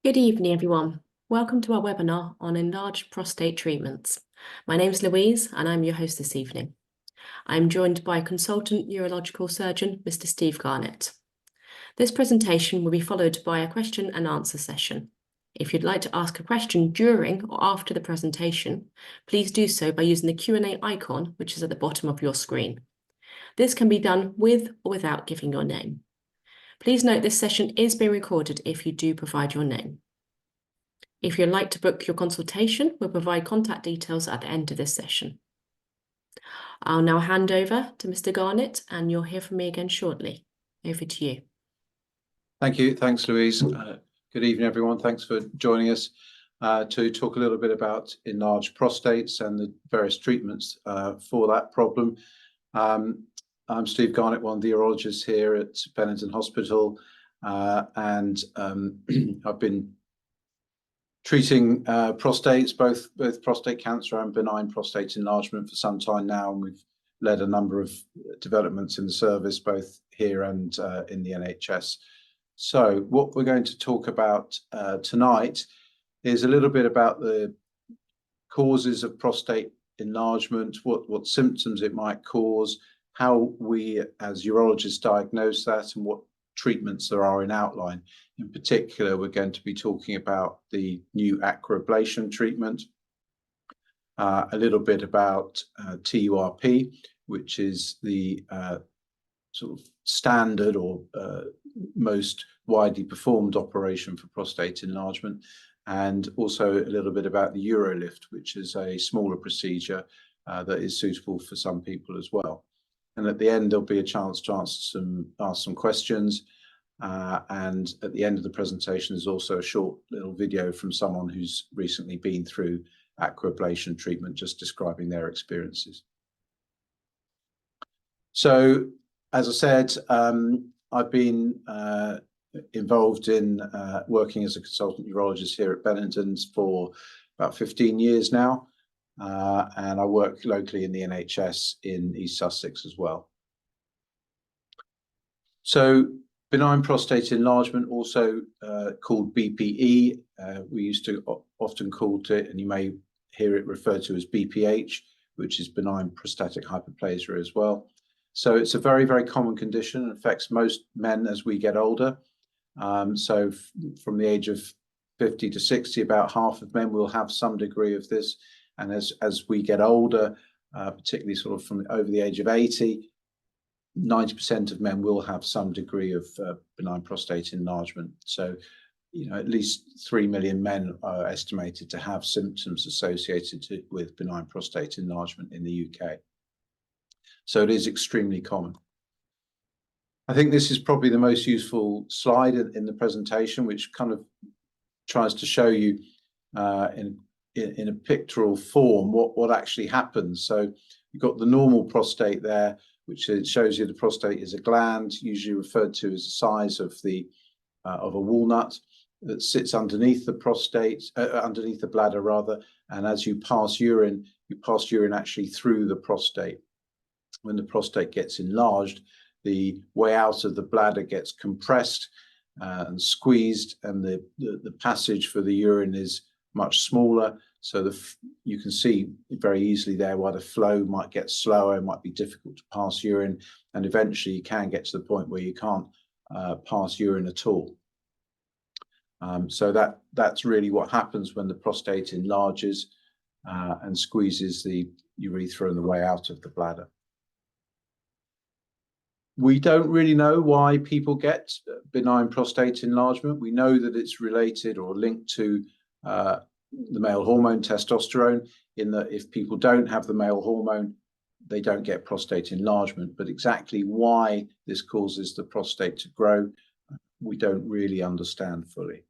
Good evening, everyone. Welcome to our webinar on enlarged prostate treatments. My name is Louise and I'm your host this evening. I'm joined by consultant urological surgeon, Mr. Steve Garnett. This presentation will be followed by a question and answer session. If you'd like to ask a question during or after the presentation, please do so by using the Q&A icon, which is at the bottom of your screen. This can be done with or without giving your name. Please note this session is being recorded if you do provide your name. If you'd like to book your consultation, we'll provide contact details at the end of this session. I'll now hand over to Mr. Garnett and you'll hear from me again shortly. Over to you. Thank you. Thanks, Louise. Good evening, everyone. Thanks for joining us to talk a little bit about enlarged prostates and the various treatments for that problem. I'm Steve Garnett, one of the urologists here at Benenden Hospital, and I've been treating prostates, both prostate cancer and benign prostate enlargement for some time now, and we've led a number of developments in the service, both here and in the NHS. So what we're going to talk about tonight is a little bit about the causes of prostate enlargement, what symptoms it might cause, how we as urologists diagnose that, and what treatments there are in outline. In particular, we're going to be talking about the new aquablation treatment, a little bit about TURP, which is the sort of standard or most widely performed operation for prostate enlargement, and also a little bit about the Urolift, which is a smaller procedure that is suitable for some people as well. And at the end, there'll be a chance to ask some questions. And at the end of the presentation, there's also a short little video from someone who's recently been through aquablation treatment, just describing their experiences. So, as I said, I've been involved in working as a consultant urologist here at Benenden's for about 15 years now. And I work locally in the NHS in East Sussex as well. So benign prostate enlargement, also called BPE, we used to often call it, and you may hear it referred to as BPH, which is benign prostatic hyperplasia as well. So it's a very, very common condition. It affects most men as we get older. So from the age of 50 to 60, about half of men will have some degree of this. And as we get older, particularly sort of from over the age of 80, 90% of men will have some degree of benign prostate enlargement. So, you know, at least 3 million men are estimated to have symptoms associated with benign prostate enlargement in the UK. So it is extremely common. I think this is probably the most useful slide in the presentation, which kind of tries to show you in a pictorial form what actually happens. So you've got the normal prostate there, which shows you the prostate is a gland, usually referred to as the size of a walnut, that sits underneath the prostate, underneath the bladder rather. And as you pass urine actually through the prostate. When the prostate gets enlarged, the way out of the bladder gets compressed and squeezed, and the passage for the urine is much smaller. So you can see very easily there why the flow might get slower, it might be difficult to pass urine, and eventually you can get to the point where you can't pass urine at all. So that's really what happens when the prostate enlarges and squeezes the urethra and the way out of the bladder. We don't really know why people get benign prostate enlargement. We know that it's related or linked to the male hormone testosterone, in that if people don't have the male hormone, they don't get prostate enlargement. But exactly why this causes the prostate to grow, we don't really understand fully.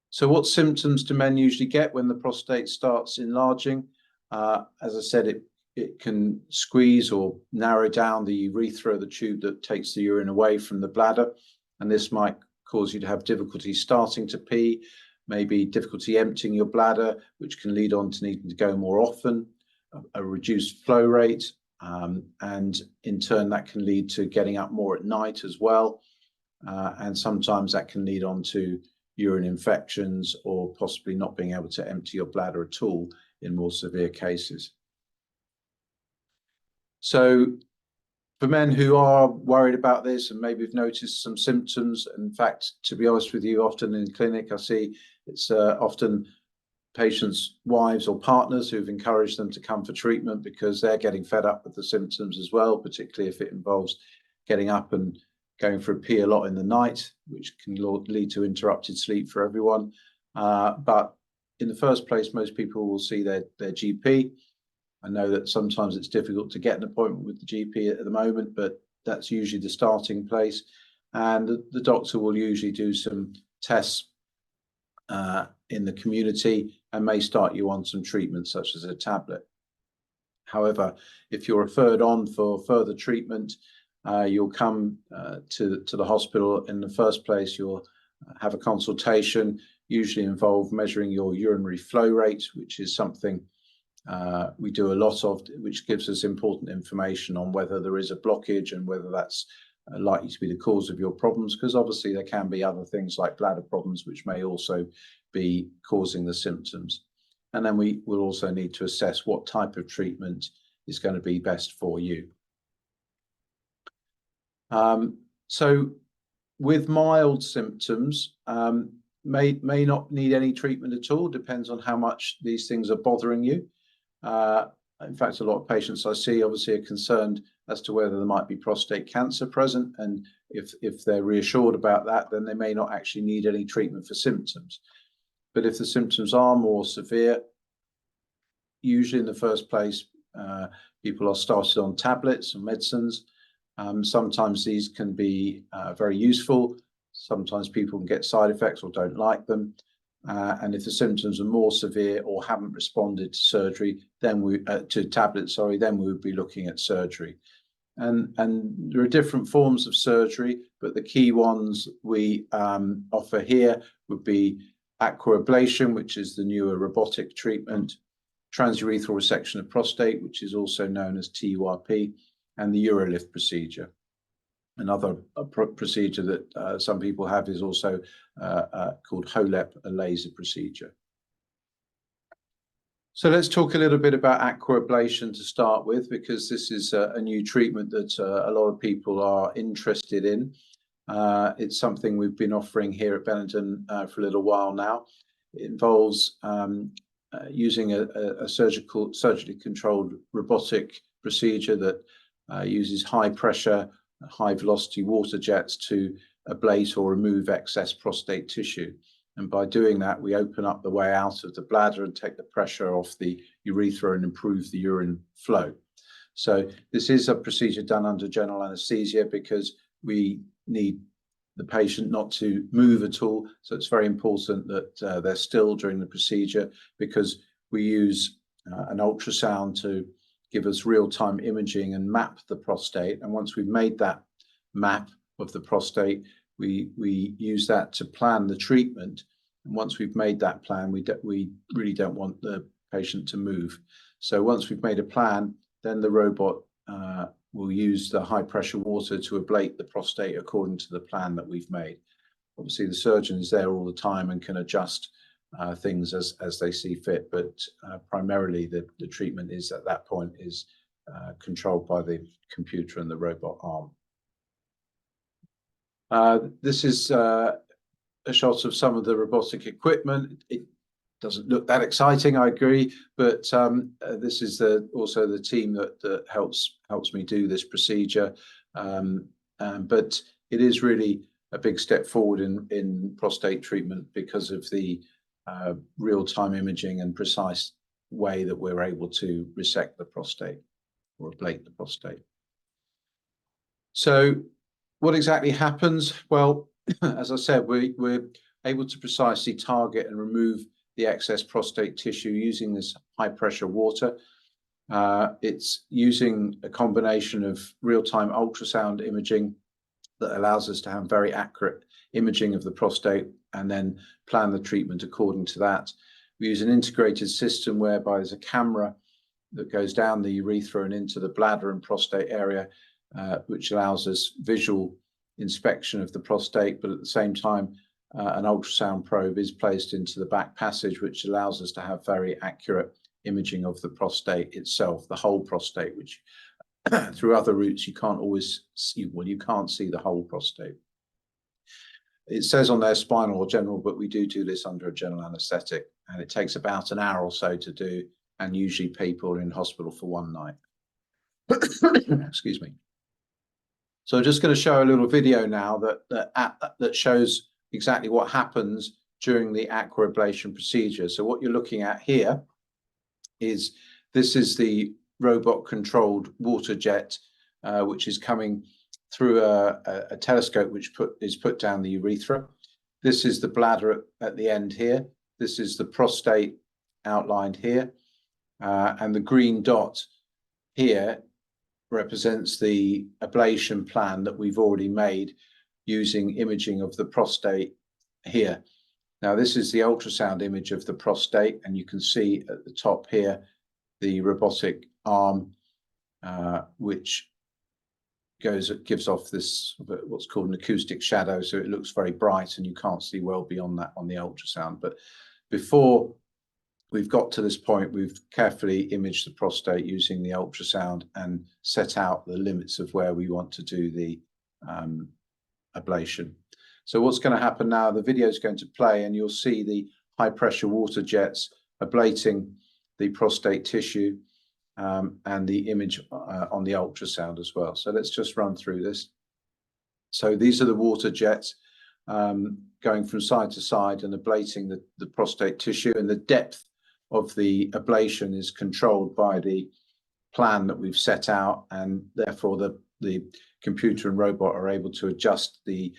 So what symptoms do men usually get when the prostate starts enlarging? As I said, it can squeeze or narrow down the urethra, the tube that takes the urine away from the bladder, and this might cause you to have difficulty starting to pee, maybe difficulty emptying your bladder, which can lead on to needing to go more often, a reduced flow rate, and in turn that can lead to getting up more at night as well. and sometimes that can lead on to urine infections or possibly not being able to empty your bladder at all in more severe cases. So for men who are worried about this and maybe have noticed some symptoms, in fact, to be honest with you, often in clinic I see it's often patients' wives or partners who've encouraged them to come for treatment because they're getting fed up with the symptoms as well, particularly if it involves getting up and going for a pee a lot in the night, which can lead to interrupted sleep for everyone. But in the first place, most people will see their GP. I know that sometimes it's difficult to get an appointment with the GP at the moment, but that's usually the starting place. And the doctor will usually do some tests in the community and may start you on some treatment such as a tablet. However, if you're referred on for further treatment, you'll come to the hospital. In the first place, you'll have a consultation, usually involve measuring your urinary flow rate, which is something we do a lot of, which gives us important information on whether there is a blockage and whether that's likely to be the cause of your problems, because obviously there can be other things like bladder problems which may also be causing the symptoms. And then we will also need to assess what type of treatment is going to be best for you. So with mild symptoms, may not need any treatment at all, depends on how much these things are bothering you. In fact, a lot of patients I see obviously are concerned as to whether there might be prostate cancer present, and if they're reassured about that, then they may not actually need any treatment for symptoms. But if the symptoms are more severe, usually in the first place, people are started on tablets and medicines. Sometimes these can be very useful. Sometimes people can get side effects or don't like them. And if the symptoms are more severe or haven't responded to surgery, then to tablets, then we would be looking at surgery. And there are different forms of surgery, but the key ones we offer here would be aquablation, which is the newer robotic treatment, transurethral resection of prostate, which is also known as TURP, and the urolift procedure. Another procedure that some people have is also called HOLEP, a laser procedure. So let's talk a little bit about aquablation to start with, because this is a new treatment that a lot of people are interested in. It's something we've been offering here at Benenden for a little while now. It involves using a surgically controlled robotic procedure that uses high pressure, high velocity water jets to ablate or remove excess prostate tissue. And by doing that, we open up the way out of the bladder and take the pressure off the urethra and improve the urine flow. So this is a procedure done under general anesthesia because we need the patient not to move at all. So it's very important that they're still during the procedure, because we use an ultrasound to give us real-time imaging and map the prostate. And once we've made that map of the prostate, we use that to plan the treatment. And once we've made that plan, we really don't want the patient to move. So once we've made a plan, then the robot will use the high pressure water to ablate the prostate according to the plan that we've made. Obviously, the surgeon is there all the time and can adjust things as they see fit, but primarily the treatment is at that point is controlled by the computer and the robot arm. This is a shot of some of the robotic equipment. It doesn't look that exciting, I agree, but this is also the team that helps me do this procedure. But it is really a big step forward in prostate treatment because of the real-time imaging and precise way that we're able to resect the prostate or ablate the prostate. So what exactly happens? Well, as I said, we're able to precisely target and remove the excess prostate tissue using this high pressure water. It's using a combination of real-time ultrasound imaging that allows us to have very accurate imaging of the prostate and then plan the treatment according to that. We use an integrated system whereby there's a camera that goes down the urethra and into the bladder and prostate area, which allows us visual inspection of the prostate, but at the same time, an ultrasound probe is placed into the back passage, which allows us to have very accurate imaging of the prostate itself, the whole prostate, which through other routes you can't always see. Well, you can't see the whole prostate. It says on there spinal or general, but we do this under a general anaesthetic, and it takes about an hour or so to do, and usually people are in hospital for one night. Excuse me. So I'm just going to show a little video now that shows exactly what happens during the aquablation procedure. So what you're looking at here is this is the robot-controlled water jet, which is coming through a telescope which is put down the urethra. This is the bladder at the end here. This is the prostate outlined here, and the green dot here represents the ablation plan that we've already made using imaging of the prostate here. Now, this is the ultrasound image of the prostate, and you can see at the top here the robotic arm, which gives off this what's called an acoustic shadow, so it looks very bright and you can't see well beyond that on the ultrasound. But before we've got to this point, we've carefully imaged the prostate using the ultrasound and set out the limits of where we want to do the ablation. So what's going to happen now, the video is going to play and you'll see the high pressure water jets ablating the prostate tissue, and the image on the ultrasound as well. So let's just run through this. So these are the water jets going from side to side and ablating the prostate tissue, and the depth of the ablation is controlled by the plan that we've set out, and therefore the computer and robot are able to adjust the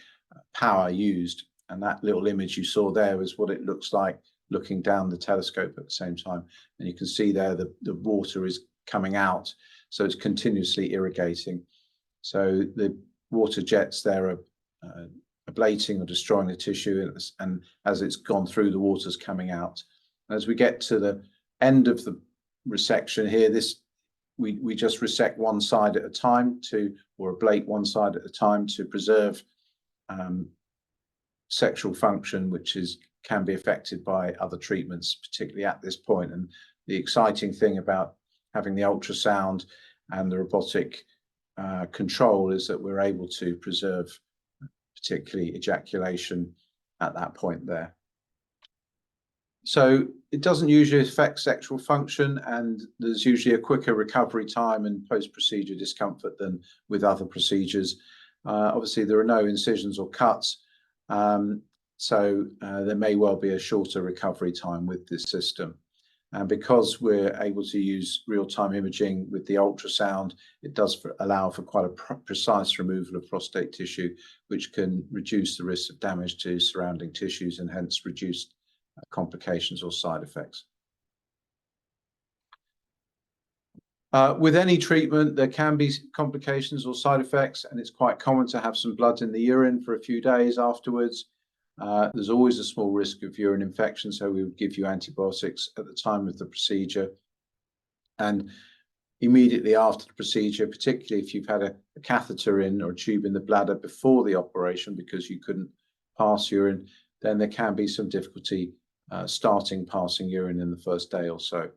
power used. And that little image you saw there is what it looks like looking down the telescope at the same time. And you can see there the water is coming out, so it's continuously irrigating. So the water jets there are ablating or destroying the tissue, and as it's gone through, the water's coming out. As we get to the end of the resection here, we just resect one side at a time or ablate one side at a time to preserve sexual function, which can be affected by other treatments, particularly at this point. And the exciting thing about having the ultrasound and the robotic control is that we're able to preserve particularly ejaculation at that point there. So it doesn't usually affect sexual function, and there's usually a quicker recovery time and post-procedure discomfort than with other procedures. Obviously, there are no incisions or cuts, so there may well be a shorter recovery time with this system. And because we're able to use real-time imaging with the ultrasound, it does allow for quite a precise removal of prostate tissue, which can reduce the risk of damage to surrounding tissues and hence reduce complications or side effects. With any treatment, there can be complications or side effects, and it's quite common to have some blood in the urine for a few days afterwards. There's always a small risk of urine infection, so we would give you antibiotics at the time of the procedure. And immediately after the procedure, particularly if you've had a catheter in or a tube in the bladder before the operation because you couldn't pass urine, then there can be some difficulty passing urine in the first day or so.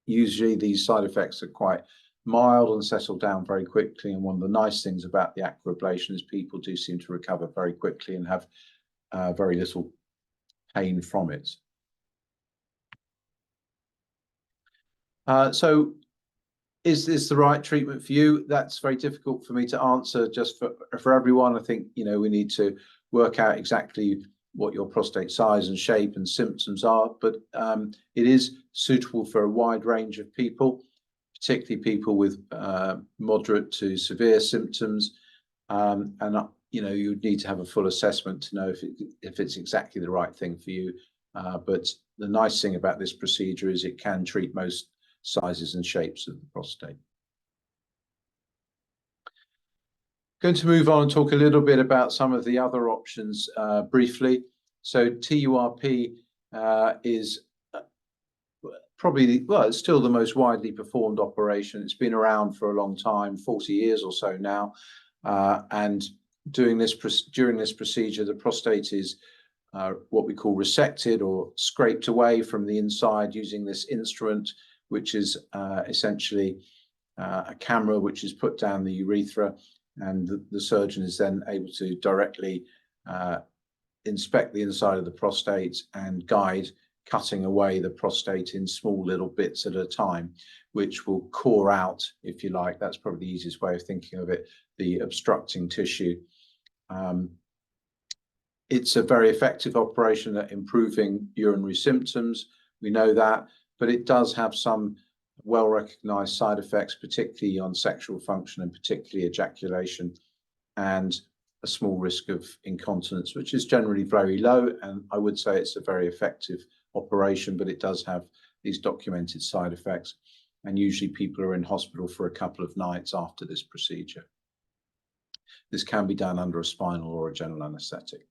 Usually these side effects are quite mild and settle down very quickly. And one of the nice things about the aquablation is people do seem to recover very quickly and have very little pain from it. So is this the right treatment for you? That's very difficult for me to answer just for everyone. I think, we need to work out exactly what your prostate size and shape and symptoms are, but it is suitable for a wide range of people, particularly people with moderate to severe symptoms. And you'd need to have a full assessment to know if it's exactly the right thing for you. But the nice thing about this procedure is it can treat most sizes and shapes of the prostate. Going to move on and talk a little bit about some of the other options briefly. So TURP is probably, it's still the most widely performed operation. It's been around for a long time, 40 years or so now. And during this procedure, the prostate is what we call resected or scraped away from the inside using this instrument, which is essentially a camera which is put down the urethra, and the surgeon is then able to directly inspect the inside of the prostate and guide cutting away the prostate in small little bits at a time, which will core out, if you like. That's probably the easiest way of thinking of it, the obstructing tissue. It's a very effective operation at improving urinary symptoms. We know that, but it does have some well-recognized side effects, particularly on sexual function and particularly ejaculation, and a small risk of incontinence, which is generally very low. And I would say it's a very effective operation, but it does have these documented side effects. And usually people are in hospital for a couple of nights after this procedure. This can be done under a spinal or a general anesthetic.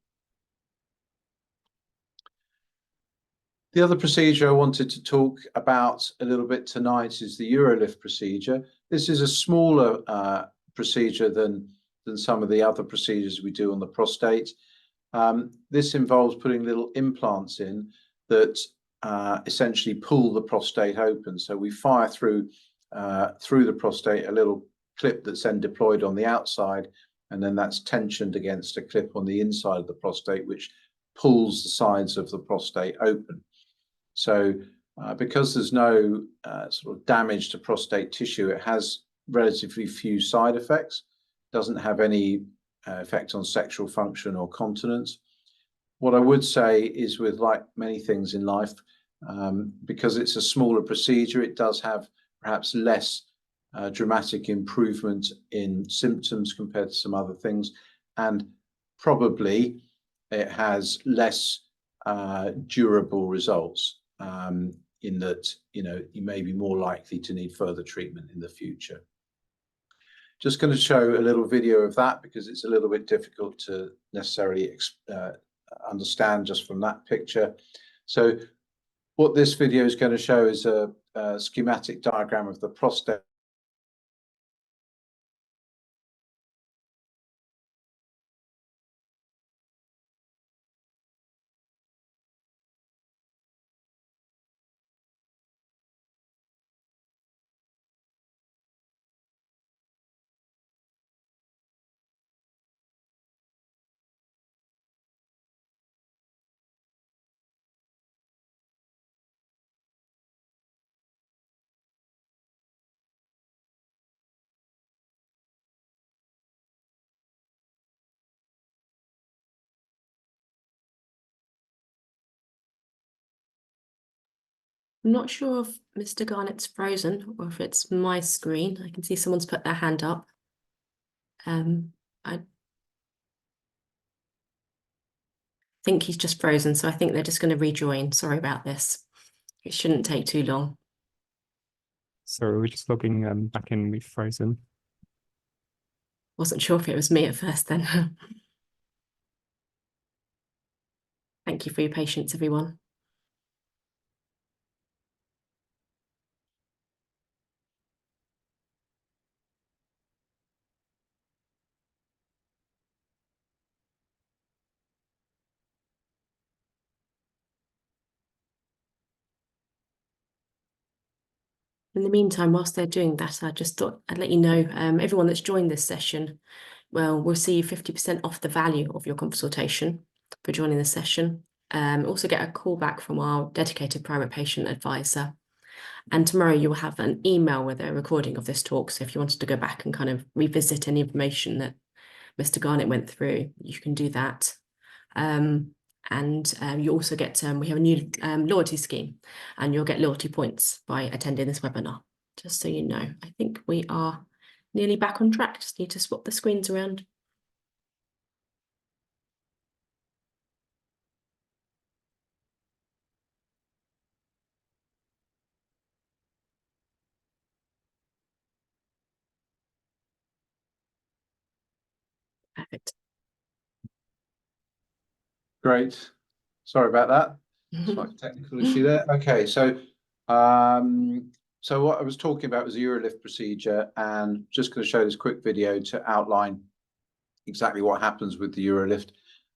The other procedure I wanted to talk about a little bit tonight is the UroLift procedure. This is a smaller procedure than some of the other procedures we do on the prostate. This involves putting little implants in that essentially pull the prostate open. So we fire through the prostate a little clip that's then deployed on the outside, and then that's tensioned against a clip on the inside of the prostate, which pulls the sides of the prostate open. So because there's no sort of damage to prostate tissue, it has relatively few side effects, doesn't have any effect on sexual function or continence. What I would say is, with like many things in life, because it's a smaller procedure, it does have perhaps less dramatic improvement in symptoms compared to some other things, and probably it has less durable results, in that, you know, you may be more likely to need further treatment in the future. Just going to show a little video of that because it's a little bit difficult to necessarily understand just from that picture. So what this video is going to show is a schematic diagram of the prostate. I'm not sure if Mr. Garnett's frozen or if it's my screen. I can see someone's put their hand up. I think he's just frozen, so I think they're just going to rejoin. Sorry about this. It shouldn't take too long. Sorry, we're just logging back in with frozen. Wasn't sure if it was me at first then. Thank you for your patience, everyone. In the meantime, whilst they're doing that, I just thought I'd let you know, everyone that's joined this session, well, we'll see you 50% off the value of your consultation for joining the session. Also get a call back from our dedicated private patient advisor. And tomorrow you will have an email with a recording of this talk. So if you wanted to go back and kind of revisit any information that Mr. Garnett went through, you can do that. And you also get, we have a new loyalty scheme, and you'll get loyalty points by attending this webinar, just so you know. I think we are nearly back on track. Just need to swap the screens around. Perfect. Great. Sorry about that. Slight technical issue there. Okay, so so what I was talking about was the UroLift procedure, and just going to show this quick video to outline exactly what happens with the urolift.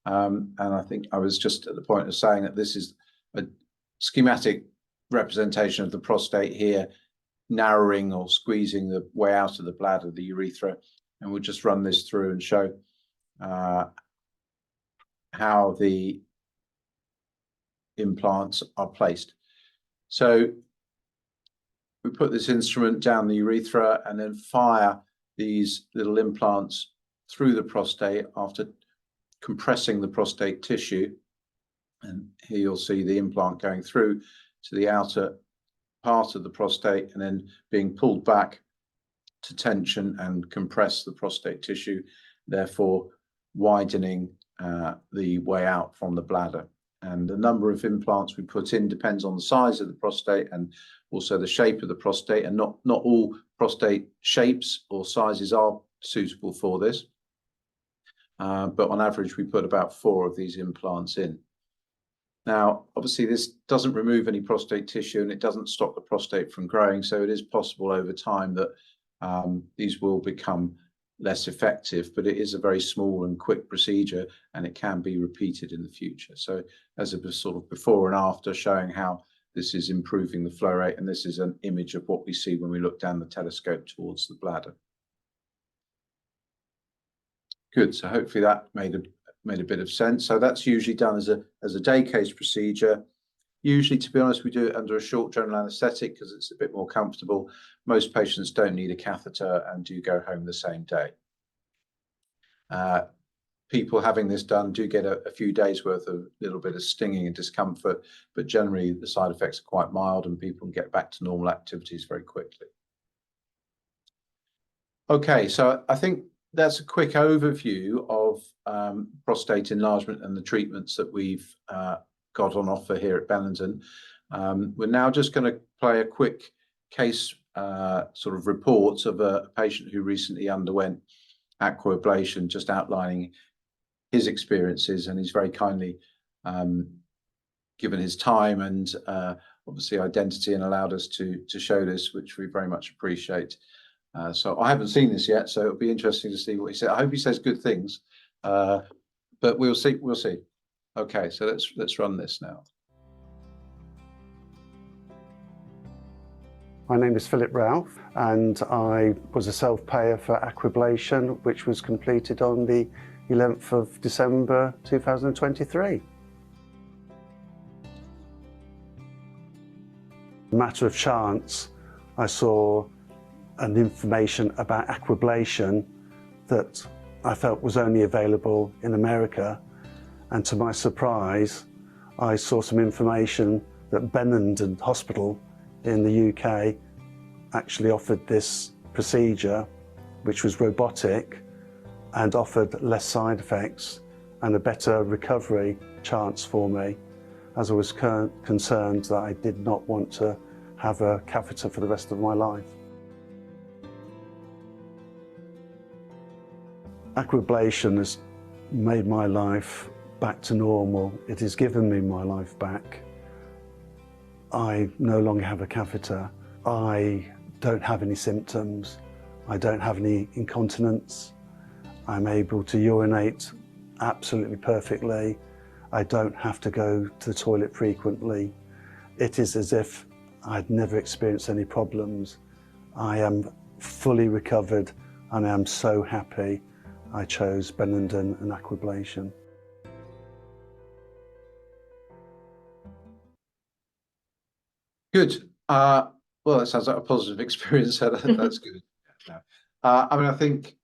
And I think I was just at the point of saying that this is a schematic representation of the prostate here, narrowing or squeezing the way out of the bladder, the urethra. And we'll just run this through and show how the implants are placed. So we put this instrument down the urethra and then fire these little implants through the prostate after compressing the prostate tissue. And here you'll see the implant going through to the outer part of the prostate and then being pulled back to tension and compress the prostate tissue, therefore widening the way out from the bladder. And the number of implants we put in depends on the size of the prostate and also the shape of the prostate, and not all prostate shapes or sizes are suitable for this. But on average, we put about 4 of these implants in. Now, obviously, this doesn't remove any prostate tissue and it doesn't stop the prostate from growing. So it is possible over time that these will become less effective, but it is a very small and quick procedure and it can be repeated in the future. So as a sort of before and after, showing how this is improving the flow rate. And this is an image of what we see when we look down the telescope towards the bladder. Good. So hopefully that made a bit of sense. So that's usually done as a day case procedure. Usually, to be honest, we do it under a short general anaesthetic because it's a bit more comfortable. Most patients don't need a catheter and do go home the same day. People having this done do get a few days worth of a little bit of stinging and discomfort, but generally the side effects are quite mild and people can get back to normal activities very quickly. Okay, so I think that's a quick overview of prostate enlargement and the treatments that we've got on offer here at Benenden. We're now just going to play a quick case sort of report of a patient who recently underwent aquablation, just outlining his experiences, and he's very kindly given his time and obviously identity and allowed us to show this, which we very much appreciate. So I haven't seen this yet, so it'll be interesting to see what he said. I hope he says good things, but we'll see. We'll see. Okay, so let's run this now. My name is Philip Ralph, and I was a self-payer for aquablation, which was completed on the 11th of December 2023. A matter of chance, I saw an information about aquablation that I felt was only available in America, and to my surprise, I saw some information that Benenden Hospital in the UK actually offered this procedure, which was robotic and offered less side effects and a better recovery chance for me, as I was concerned that I did not want to have a catheter for the rest of my life. Aquablation has made my life back to normal. It has given me my life back. I no longer have a catheter. I don't have any symptoms. I don't have any incontinence. I'm able to urinate absolutely perfectly. I don't have to go to the toilet frequently. It is as if I'd never experienced any problems. I am fully recovered and I am so happy I chose Benenden and aquablation. Good. Well, that sounds like a positive experience. So that's good. I mean, I think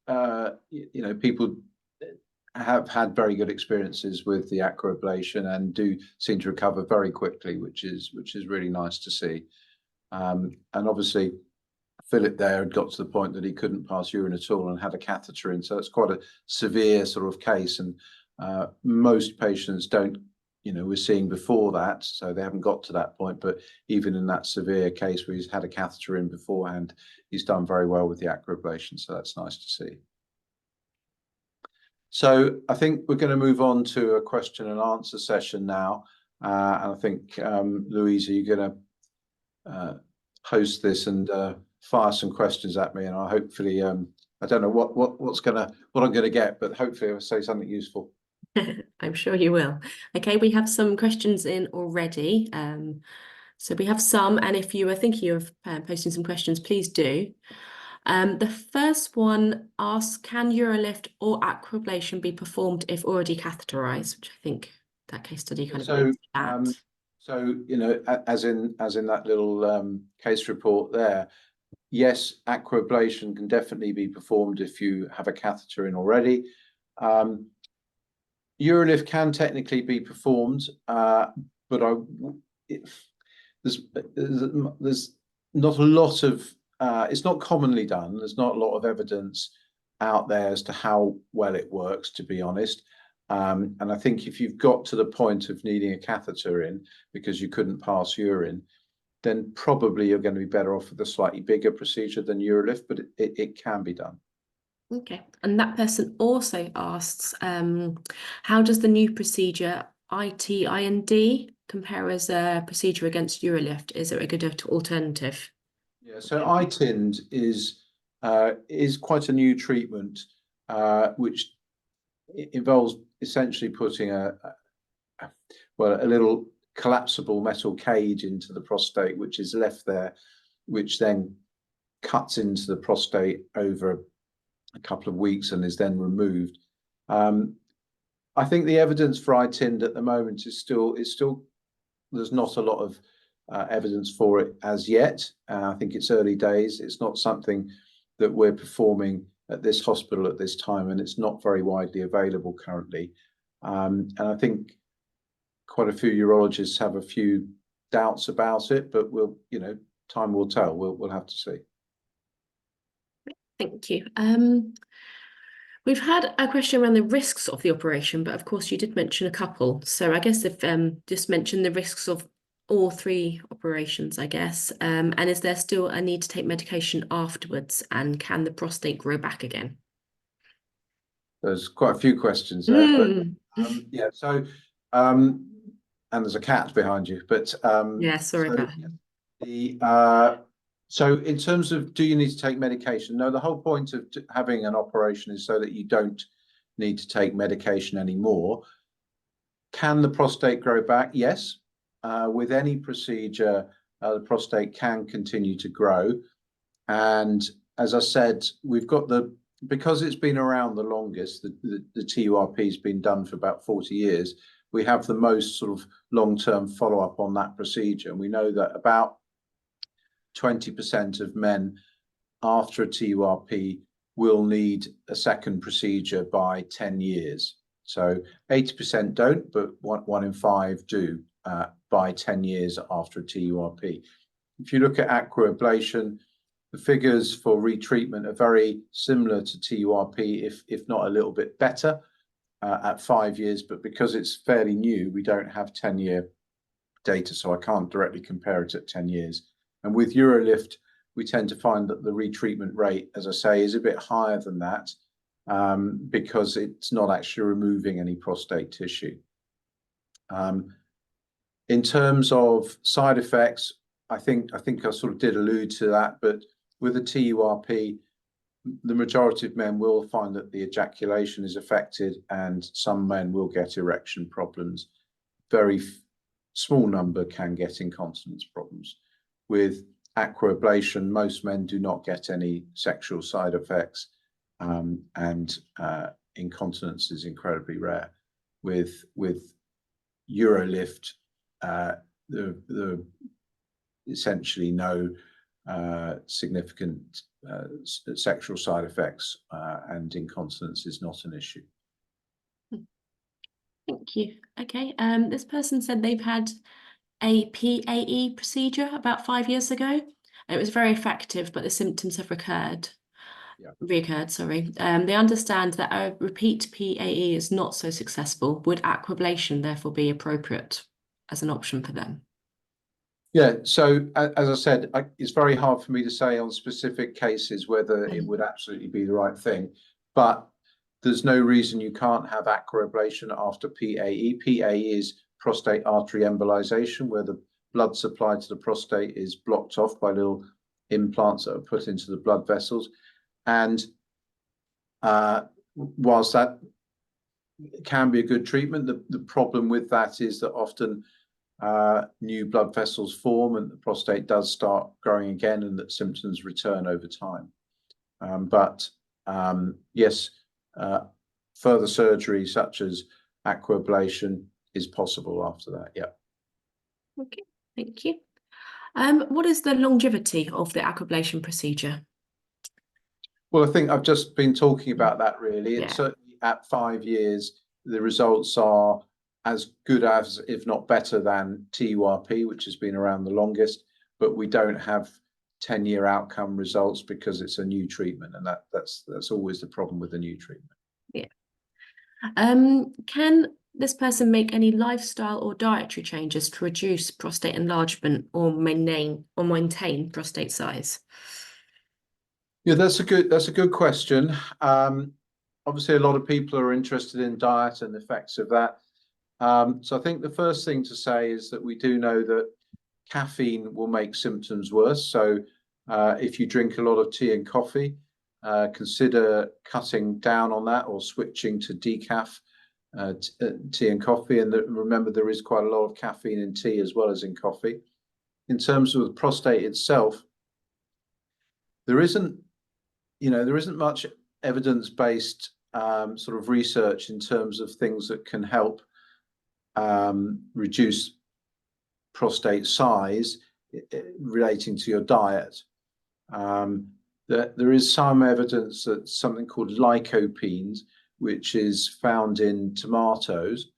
you know, people have had very good experiences with the aquablation and do seem to recover very quickly, which is really nice to see. And obviously, Philip there had got to the point that he couldn't pass urine at all and had a catheter in, so it's quite a severe sort of case. And most patients don't, you know, we're seeing before that, so they haven't got to that point. But even in that severe case where he's had a catheter in beforehand, he's done very well with the aquablation, so that's nice to see. So I think we're going to move on to a question and answer session now. And I think, Louise, are you going to host this and fire some questions at me, and I'll hopefully I don't know what I'm gonna get, but hopefully I'll say something useful. I'm sure you will. Okay, we have some questions in already. So we have some, and if you are thinking of posting some questions, please do. The first one asks, can urolift or aquablation be performed if already catheterized? Which I think that case study kind of hints at. So you know, as in that little case report there, yes, aquablation can definitely be performed if you have a catheter in already. Urolift can technically be performed, but there's not a lot of it's not commonly done. There's not a lot of evidence out there as to how well it works, to be honest. And I think if you've got to the point of needing a catheter in because you couldn't pass urine, then probably you're going to be better off with a slightly bigger procedure than urolift, but it can be done. Okay, and that person also asks, how does the new procedure ITIND compare as a procedure against urolift? Is it a good alternative? Yeah, so ITIND is quite a new treatment, which involves essentially putting a little collapsible metal cage into the prostate, which is left there, which then cuts into the prostate over a couple of weeks and is then removed. I think the evidence for ITIND at the moment is still there's not a lot of evidence for it as yet. I think it's early days. It's not something that we're performing at this hospital at this time, and it's not very widely available currently. And I think quite a few urologists have a few doubts about it, but time will tell. We'll have to see. Thank you. We've had a question around the risks of the operation, but of course you did mention a couple. So I guess if just mention the risks of all three operations, I guess. And is there still a need to take medication afterwards? And can the prostate grow back again? There's quite a few questions there, but yeah. So and there's a cat behind you, but yeah, sorry about him. So in terms of, do you need to take medication? No, the whole point of having an operation is so that you don't need to take medication anymore. Can the prostate grow back? Yes. With any procedure, the prostate can continue to grow. And as I said, we've got because it's been around the longest, the TURP has been done for about 40 years. We have the most sort of long-term follow-up on that procedure. And we know that about 20% of men after a TURP will need a second procedure by 10 years. So 80% don't, but one in 5 do by 10 years after a TURP. If you look at aquablation, the figures for retreatment are very similar to TURP, if not a little bit better at 5 years. But because it's fairly new, we don't have 10-year data, so I can't directly compare it at 10 years. And with urolift, we tend to find that the retreatment rate, as I say, is a bit higher than that because it's not actually removing any prostate tissue. In terms of side effects, I think I sort of did allude to that, but with a TURP, the majority of men will find that the ejaculation is affected, and some men will get erection problems. Very small number can get incontinence problems. With aquablation, most men do not get any sexual side effects, and incontinence is incredibly rare. With urolift, the essentially no significant sexual side effects, and incontinence is not an issue. Thank you. Okay, this person said they've had a PAE procedure about 5 years ago. It was very effective, but the symptoms have reoccurred. Sorry. They understand that a repeat PAE is not so successful. Would aquablation therefore be appropriate as an option for them? Yeah, so as I said, it's very hard for me to say on specific cases whether it would absolutely be the right thing, but there's no reason you can't have aquablation after PAE. PAE is prostate artery embolization, where the blood supply to the prostate is blocked off by little implants that are put into the blood vessels. And whilst that can be a good treatment, the problem with that is that often new blood vessels form and the prostate does start growing again, and that symptoms return over time. Yes, further surgery such as aquablation is possible after that. Yeah. Okay, thank you. What is the longevity of the aquablation procedure? Well, I think I've just been talking about that really. Yeah. It's certainly at 5 years, the results are as good as, if not better than TURP, which has been around the longest, but we don't have 10-year outcome results because it's a new treatment, and that's always the problem with a new treatment. Yeah. Can this person make any lifestyle or dietary changes to reduce prostate enlargement or maintain prostate size? Yeah, that's a good question. Obviously, a lot of people are interested in diet and the effects of that. So I think the first thing to say is that we do know that caffeine will make symptoms worse. So if you drink a lot of tea and coffee, consider cutting down on that or switching to decaf tea and coffee. And remember, there is quite a lot of caffeine in tea as well as in coffee. In terms of the prostate itself, there isn't much evidence-based sort of research in terms of things that can help reduce prostate size relating to your diet. There is some evidence that something called lycopenes, which is found in tomatoes,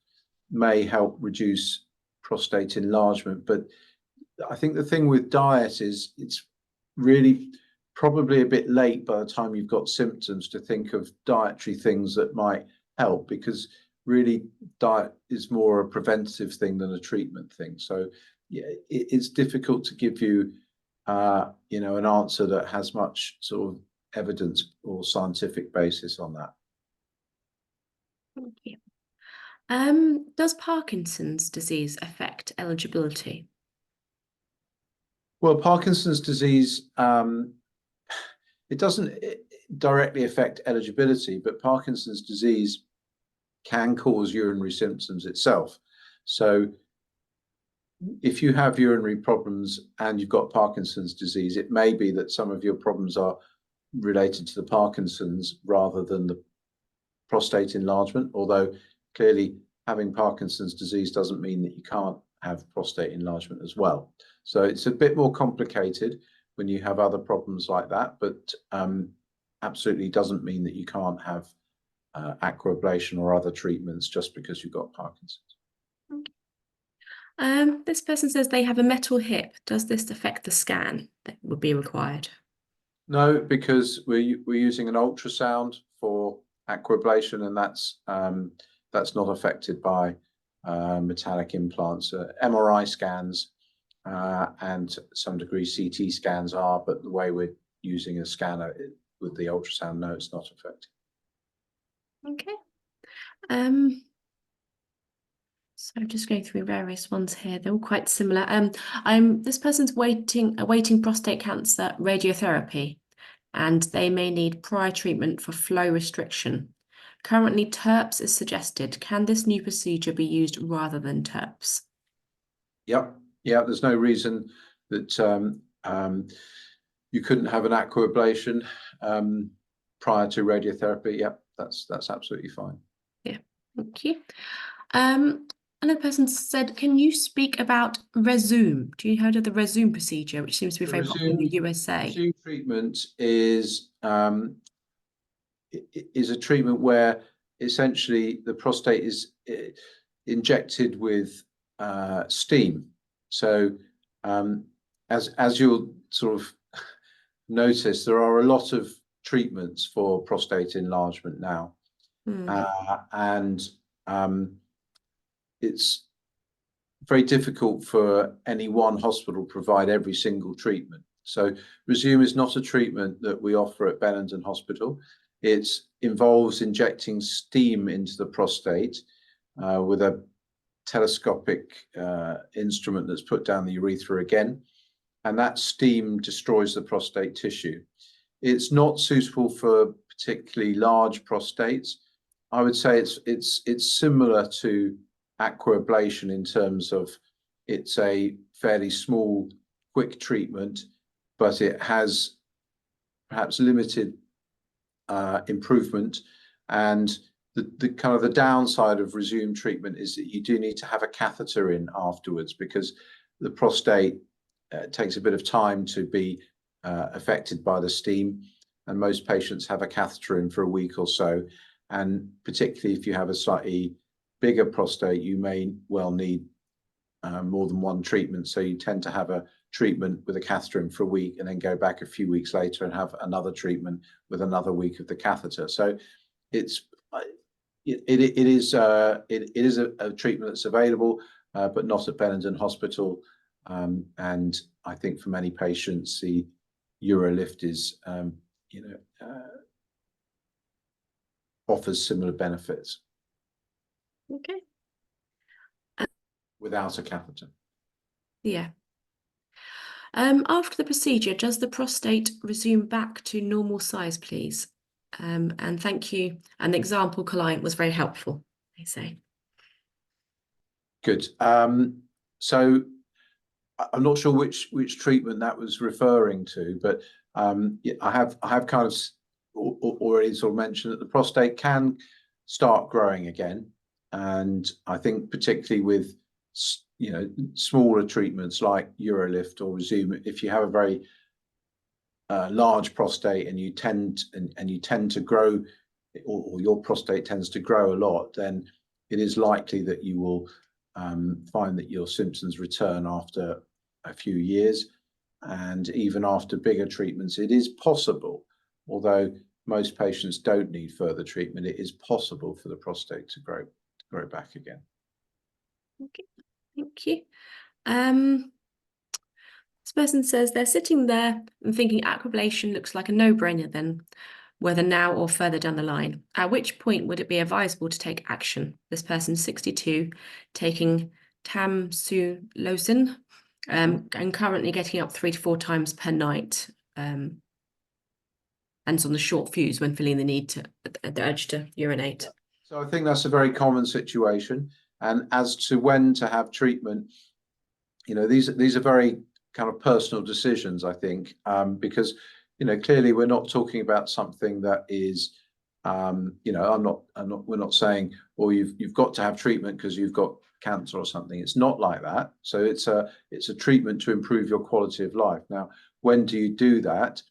may help reduce prostate enlargement. But I think the thing with diet is it's really probably a bit late by the time you've got symptoms to think of dietary things that might help, because really diet is more a preventative thing than a treatment thing. So yeah, it's difficult to give you an answer that has much sort of evidence or scientific basis on that. Thank you. Does Parkinson's disease affect eligibility? Well, Parkinson's disease, it doesn't directly affect eligibility, but Parkinson's disease can cause urinary symptoms itself. So if you have urinary problems and you've got Parkinson's disease, it may be that some of your problems are related to the Parkinson's rather than the prostate enlargement, although clearly having Parkinson's disease doesn't mean that you can't have prostate enlargement as well. So it's a bit more complicated when you have other problems like that, but absolutely doesn't mean that you can't have aquablation or other treatments just because you've got Parkinson's. Okay. This person says they have a metal hip. Does this affect the scan that would be required? No, because we're using an ultrasound for aquablation, and that's not affected by metallic implants. MRI scans and to some degree CT scans are, but the way we're using a scanner with the ultrasound, no, it's not affected. Okay. So I'm just going through various ones here. They're all quite similar. This person's awaiting prostate cancer radiotherapy, and they may need prior treatment for flow restriction. Currently, TURPs is suggested. Can this new procedure be used rather than TURPs? Yep. Yeah, there's no reason that you couldn't have an aquablation prior to radiotherapy. Yep, that's absolutely fine. Yeah, thank you. Another person said, can you speak about Resume? Do you heard of the Resume procedure, which seems to be very popular in the USA? Resume treatment is a treatment where essentially the prostate is injected with steam. So as you'll sort of notice, there are a lot of treatments for prostate enlargement now. It's very difficult for any one hospital to provide every single treatment. So Resume is not a treatment that we offer at Benenden Hospital. It involves injecting steam into the prostate with a telescopic instrument that's put down the urethra again, and that steam destroys the prostate tissue. It's not suitable for particularly large prostates. I would say it's similar to aquablation in terms of it's a fairly small, quick treatment, but it has perhaps limited improvement. And the kind of the downside of resumed treatment is that you do need to have a catheter in afterwards, because the prostate takes a bit of time to be affected by the steam, and most patients have a catheter in for a week or so. And particularly if you have a slightly bigger prostate, you may well need more than one treatment. So you tend to have a treatment with a catheter in for a week and then go back a few weeks later and have another treatment with another week of the catheter. So it is a treatment that's available, but not at Benenden Hospital. And I think for many patients, the UroLift is, offers similar benefits. Okay. Without a catheter. Yeah. After the procedure, does the prostate resume back to normal size, please? And thank you. An example client was very helpful, they say. Good. So I'm not sure which treatment that was referring to, but I have kind of already sort of mentioned that the prostate can start growing again, and I think particularly with smaller treatments like UroLift or Resume, if you have a very large prostate and you tend to grow, or your prostate tends to grow a lot, then it is likely that you will find that your symptoms return after a few years. And even after bigger treatments, it is possible, although most patients don't need further treatment, it is possible for the prostate to grow back again. Okay, thank you. This person says they're sitting there and thinking aquablation looks like a no-brainer then, whether now or further down the line. At which point would it be advisable to take action? This person's 62, taking tamsulosin, and currently getting up 3 to 4 times per night, and it's on the short fuse when feeling the urge to urinate. So I think that's a very common situation. And as to when to have treatment, these are very kind of personal decisions, I think, because clearly we're not talking about something that is, we're not saying, oh, you've got to have treatment because you've got cancer or something. It's not like that. So it's a treatment to improve your quality of life. Now, when do you do that?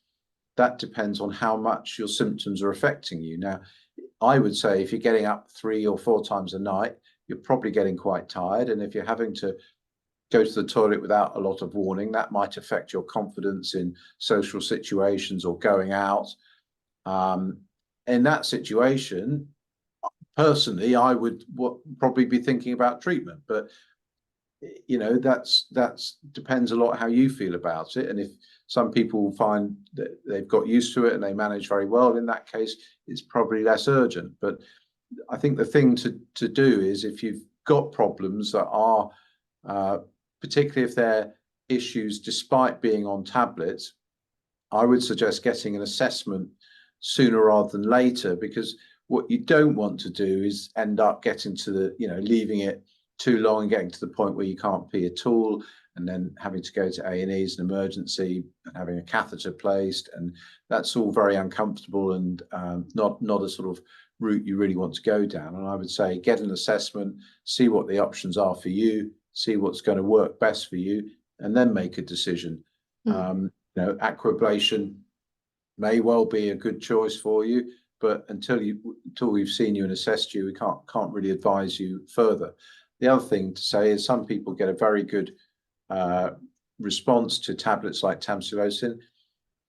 That depends on how much your symptoms are affecting you. Now, I would say if you're getting up 3 or 4 times a night, you're probably getting quite tired. And if you're having to go to the toilet without a lot of warning, that might affect your confidence in social situations or going out. In that situation, personally, I would probably be thinking about treatment, but that's depends a lot how you feel about it. And if some people find that they've got used to it and they manage very well, in that case, it's probably less urgent. But I think the thing to do is, if you've got problems that are, particularly if they're issues despite being on tablets, I would suggest getting an assessment sooner rather than later, because what you don't want to do is end up getting to the, leaving it too long and getting to the point where you can't pee at all, and then having to go to A&E as an emergency and having a catheter placed. And that's all very uncomfortable and not a sort of route you really want to go down. And I would say get an assessment, see what the options are for you, see what's going to work best for you, and then make a decision. Aquablation may well be a good choice for you, but until we've seen you and assessed you, we can't really advise you further. The other thing to say is some people get a very good response to tablets like tamsulosin.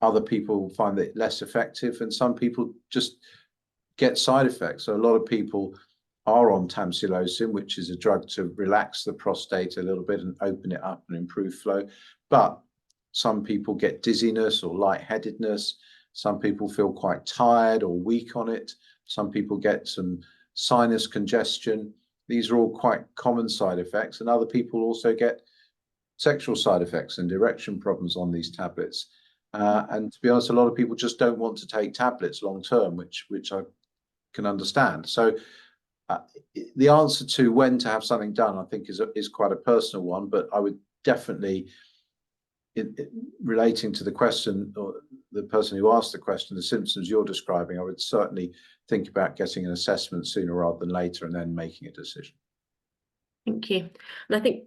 Other people find it less effective, and some people just get side effects. So a lot of people are on tamsulosin, which is a drug to relax the prostate a little bit and open it up and improve flow. But some people get dizziness or lightheadedness. Some people feel quite tired or weak on it. Some people get some sinus congestion. These are all quite common side effects. And other people also get sexual side effects and erection problems on these tablets. And to be honest, a lot of people just don't want to take tablets long term, which I can understand. So the answer to when to have something done, I think, is quite a personal one. But I would definitely, relating to the question, or the person who asked the question, the symptoms you're describing, I would certainly think about getting an assessment sooner rather than later, and then making a decision. Thank you. And I think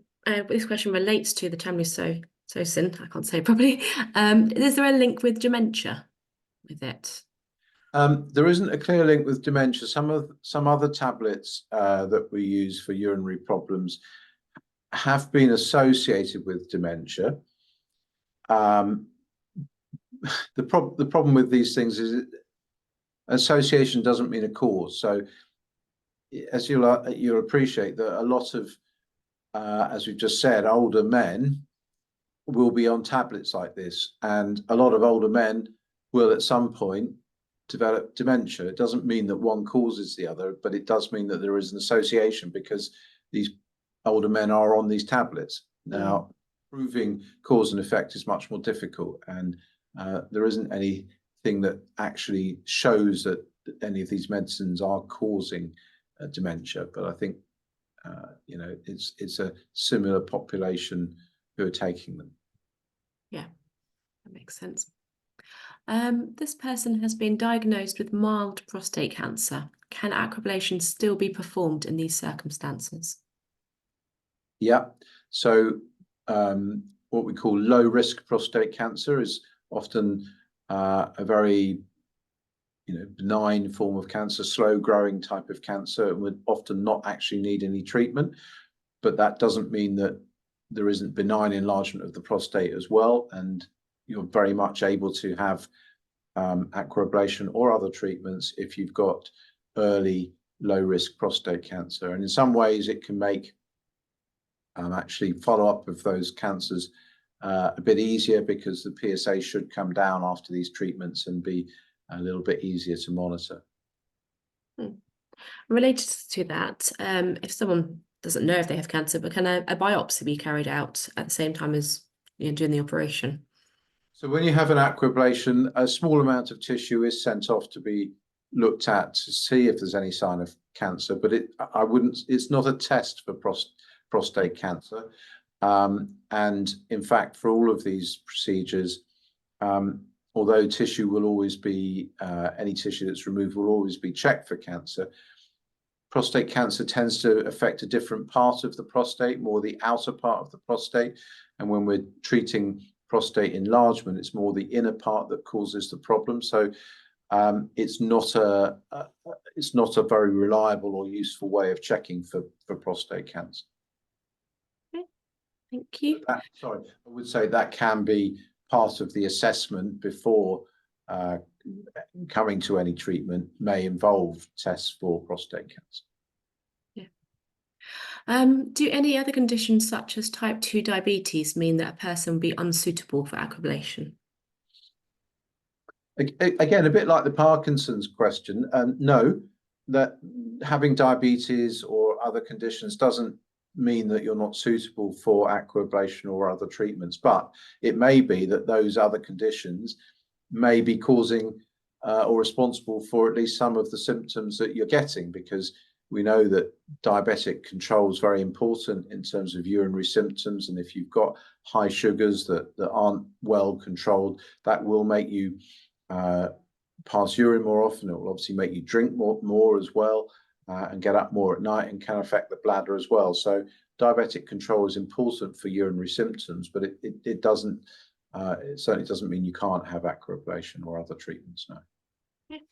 this question relates to the Tamsulosin. I can't say it properly. Is there a link with dementia with it? There isn't a clear link with dementia. Some other tablets that we use for urinary problems have been associated with dementia. The problem with these things is association doesn't mean a cause. So, as you'll appreciate, that a lot of, as we've just said, older men will be on tablets like this, and a lot of older men will at some point develop dementia. It doesn't mean that one causes the other, but it does mean that there is an association because these older men are on these tablets. Now, proving cause and effect is much more difficult, and there isn't anything that actually shows that any of these medicines are causing dementia. But I think it's a similar population who are taking them. Yeah, that makes sense. This person has been diagnosed with mild prostate cancer. Can aquablation still be performed in these circumstances? Yeah. So what we call low risk prostate cancer is often a very benign form of cancer, slow growing type of cancer, and would often not actually need any treatment. But that doesn't mean that there isn't benign enlargement of the prostate as well, and you're very much able to have aquablation or other treatments if you've got early low risk prostate cancer. And in some ways it can make actually follow-up of those cancers a bit easier, because the PSA should come down after these treatments and be a little bit easier to monitor. Related to that, if someone doesn't know if they have cancer, but can a biopsy be carried out at the same time as doing the operation? So when you have an aquablation, a small amount of tissue is sent off to be looked at to see if there's any sign of cancer, but it's not a test for prostate cancer. And in fact, for all of these procedures, although tissue will always be, any tissue that's removed will always be checked for cancer, prostate cancer tends to affect a different part of the prostate, more the outer part of the prostate. And when we're treating prostate enlargement, it's more the inner part that causes the problem. So it's not a very reliable or useful way of checking for prostate cancer. Okay, thank you. I would say that can be part of the assessment before coming to any treatment, may involve tests for prostate cancer. Yeah. Do any other conditions such as type 2 diabetes mean that a person would be unsuitable for aquablation? Again, a bit like the Parkinson's question, no, that having diabetes or other conditions doesn't mean that you're not suitable for aquablation or other treatments, but it may be that those other conditions may be causing or responsible for at least some of the symptoms that you're getting, because we know that diabetic control is very important in terms of urinary symptoms, and if you've got high sugars that aren't well controlled, that will make you pass urine more often. It will obviously make you drink more as well, and get up more at night, and can affect the bladder as well. So diabetic control is important for urinary symptoms, but it doesn't, it certainly doesn't mean you can't have aquablation or other treatments, no. Okay.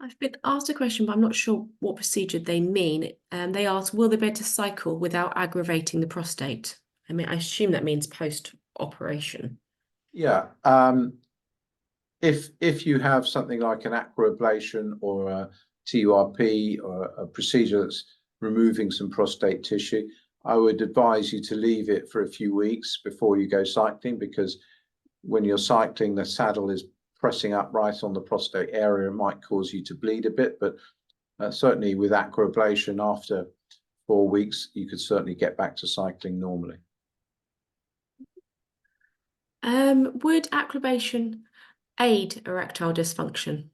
I've been asked a question, but I'm not sure what procedure they mean. They asked, will they be able to cycle without aggravating the prostate? I mean, I assume that means post-operation. Yeah. If you have something like an aquablation or a TURP or a procedure that's removing some prostate tissue, I would advise you to leave it for a few weeks before you go cycling, because when you're cycling, the saddle is pressing up right on the prostate area. It might cause you to bleed a bit, but certainly with aquablation, after 4 weeks, you could certainly get back to cycling normally. Would aquablation aid erectile dysfunction?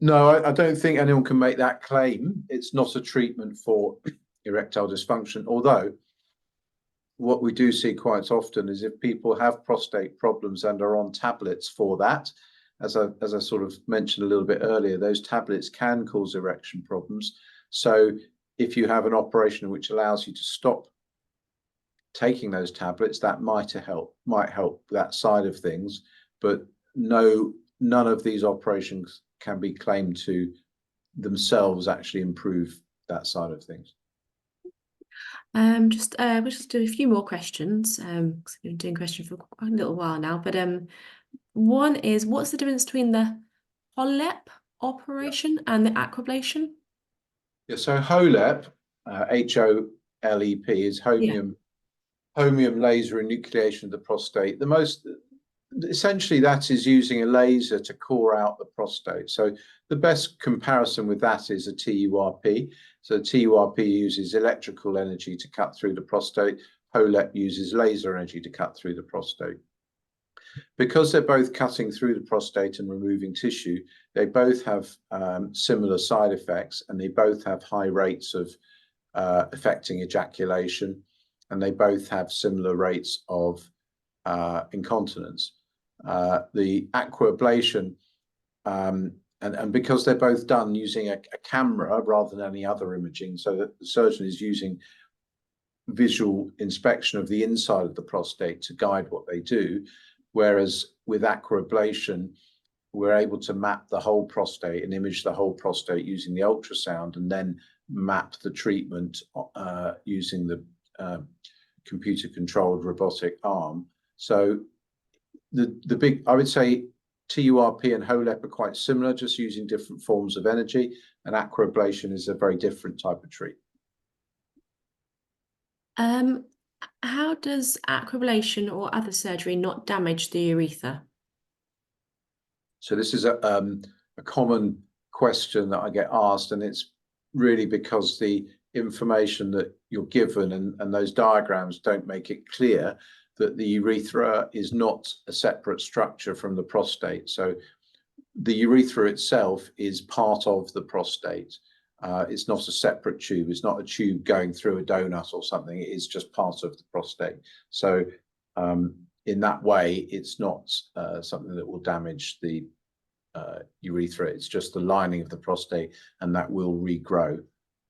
No, I don't think anyone can make that claim. It's not a treatment for erectile dysfunction, although what we do see quite often is if people have prostate problems and are on tablets for that, as I sort of mentioned a little bit earlier, those tablets can cause erection problems. So if you have an operation which allows you to stop taking those tablets, that might help that side of things. But no, none of these operations can be claimed to themselves actually improve that side of things. We'll just do a few more questions, because I've been doing questions for quite a little while now. But one is, what's the difference between the HOLEP operation and the aquablation? Yeah, so HOLEP, HOLEP, is holmium laser enucleation of the prostate. Essentially that is using a laser to core out the prostate. So the best comparison with that is a TURP. So TURP uses electrical energy to cut through the prostate. HOLEP uses laser energy to cut through the prostate. Because they're both cutting through the prostate and removing tissue, they both have similar side effects, and they both have high rates of affecting ejaculation, and they both have similar rates of incontinence. The aquablation, and because they're both done using a camera rather than any other imaging, so that the surgeon is using visual inspection of the inside of the prostate to guide what they do, whereas with aquablation, we're able to map the whole prostate and image the whole prostate using the ultrasound, and then map the treatment using the computer-controlled robotic arm. So I would say TURP and HOLEP are quite similar, just using different forms of energy, and aquablation is a very different type of treatment. How does aquablation or other surgery not damage the urethra? So this is a common question that I get asked, and it's really because the information that you're given and those diagrams don't make it clear that the urethra is not a separate structure from the prostate. So the urethra itself is part of the prostate. It's not a separate tube. It's not a tube going through a donut or something. It is just part of the prostate. So in that way, it's not something that will damage the urethra. It's just the lining of the prostate, and that will regrow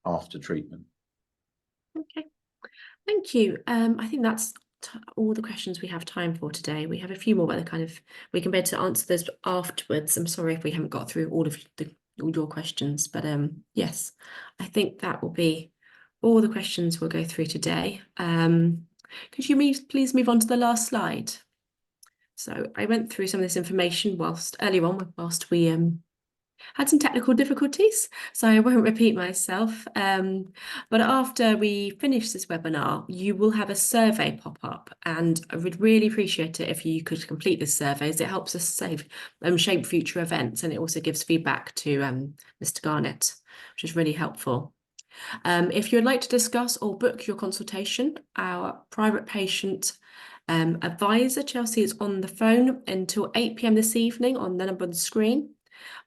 after treatment. Okay, thank you. I think that's all the questions we have time for today. We have a few more, but we can be able to answer those afterwards. I'm sorry if we haven't got through all your questions, but yes, I think that will be all the questions we'll go through today. Could you please move on to the last slide? So I went through some of this information earlier on whilst we had some technical difficulties, so I won't repeat myself. But after we finish this webinar, you will have a survey pop up, and I would really appreciate it if you could complete this survey, as it helps us shape future events, and it also gives feedback to Mr. Garnett, which is really helpful. If you'd like to discuss or book your consultation, our private patient advisor, Chelsea, is on the phone until 8 p.m. this evening on the number on the screen,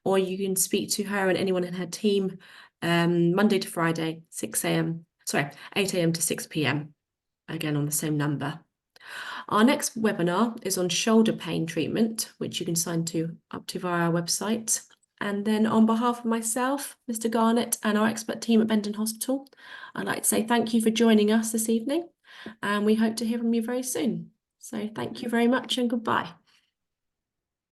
or you can speak to her and anyone in her team Monday to Friday, 8 a.m. to 6 p.m, again on the same number. Our next webinar is on shoulder pain treatment, which you can sign up to via our website. And then on behalf of myself, Mr. Garnett, and our expert team at Benenden Hospital, I'd like to say thank you for joining us this evening, and we hope to hear from you very soon. So thank you very much and goodbye.